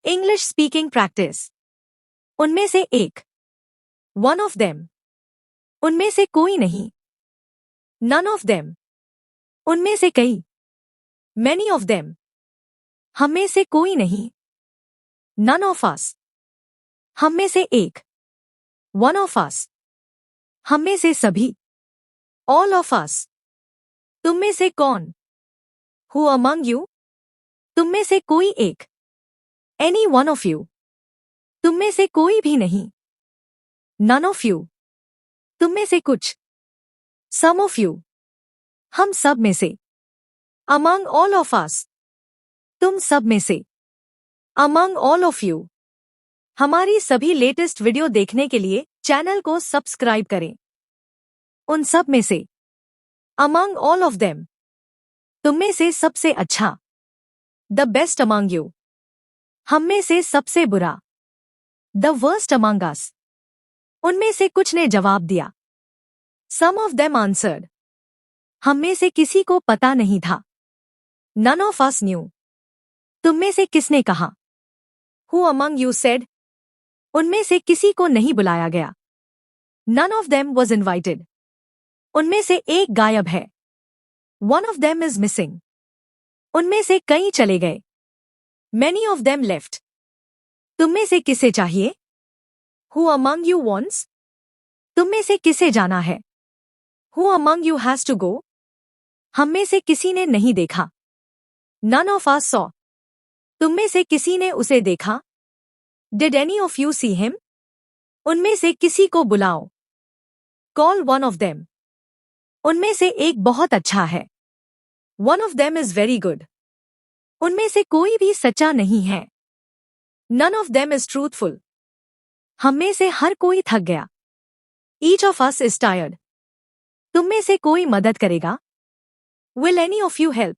English speaking practice. उनमें से एक। One of them. उनमें से कोई नहीं। None of them. उनमें से कई। Many of them. हम में से कोई नहीं। None of us. हम में से एक। One of us. हम में से सभी। All of us. तुम में से कौन। Who among you. तुम में से कोई एक। Any one of you. तुम में से कोई भी नहीं। None of you. तुम में से कुछ। सम ऑफ यू। हम सब में से। Among all of us. तुम सब में से। Among all of you. हमारी सभी लेटेस्ट वीडियो देखने के लिए चैनल को सब्सक्राइब करें। उन सब में से। Among all of them. तुम में से सबसे अच्छा। The best among you. हम में से सबसे बुरा। The worst among us. उनमें से कुछ ने जवाब दिया। Some of them answered. हम में से किसी को पता नहीं था। None of us knew. तुम में से किसने कहा। Who among you said. उनमें से किसी को नहीं बुलाया गया। None of them was invited. उनमें से एक गायब है। One of them is missing. उनमें से कई चले गए। Many of them left. तुम में से किसे चाहिए। Who among you wants. तुम में से किसे जाना है। Who among you has to go. हम में से किसी ने नहीं देखा। None of us saw. तुम में से किसी ने उसे देखा। Did any of you see him. उनमें से किसी को बुलाओ। Call one of them. उनमें से एक बहुत अच्छा है। One of them is very good. उनमें से कोई भी सच्चा नहीं है। None of them is truthful. हम में से हर कोई थक गया। Each of us is tired. तुम में से कोई मदद करेगा। Will any of you help.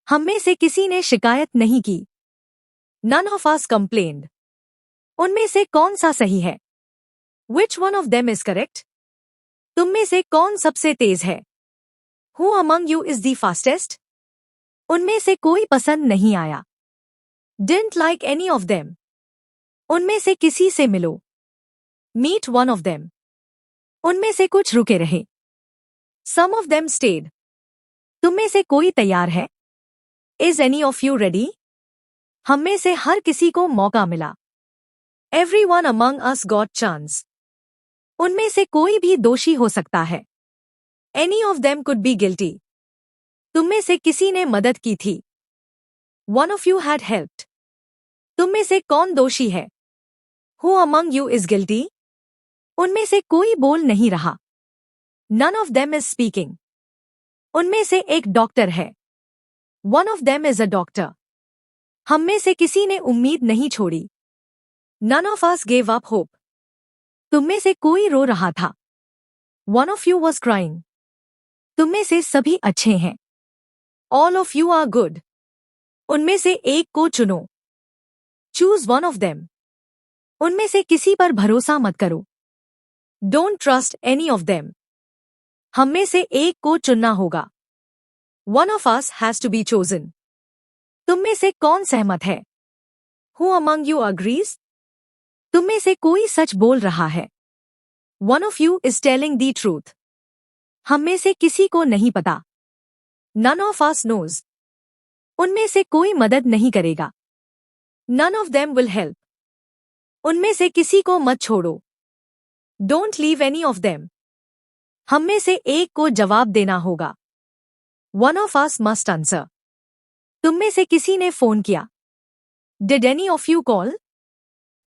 हम में से किसी ने शिकायत नहीं की। None of us complained. उनमें से कौन सा सही है। Which one of them is correct. तुम में से कौन सबसे तेज है। Who among you is the fastest. उनमें से कोई पसंद नहीं आया। Didn't like any of them. उनमें से किसी से मिलो। Meet one of them. उनमें से कुछ रुके रहे। Some of them stayed. तुम में से कोई तैयार है। Is any of you ready. हम में से हर किसी को मौका मिला। Every one among us got chance. उनमें से कोई भी दोषी हो सकता है। Any of them could be guilty. तुम में से किसी ने मदद की थी। One of you had helped. तुम में से कौन दोषी है। Who among you is guilty. उनमें से कोई बोल नहीं रहा। None of them is speaking. उनमें से एक डॉक्टर है। One of them is a doctor. हम में से किसी ने उम्मीद नहीं छोड़ी। None of us gave up hope. तुम में से कोई रो रहा था। One of you was crying. तुम में से सभी अच्छे हैं। All of you are good. उनमें से एक को चुनो। Choose one of them. उनमें से किसी पर भरोसा मत करो। Don't trust any of them. हम में से एक को चुनना होगा। One of us has to be chosen. तुम में से कौन सहमत है। Who among you agrees. तुम में से कोई सच बोल रहा है। One of you is telling the truth. हम में से किसी को नहीं पता। None of us knows. उनमें से कोई मदद नहीं करेगा। None of them will help. उनमें से किसी को मत छोड़ो। Don't leave any of them. हम में से एक को जवाब देना होगा। One of us must answer. तुम में से किसी ने फोन किया। Did any of you call.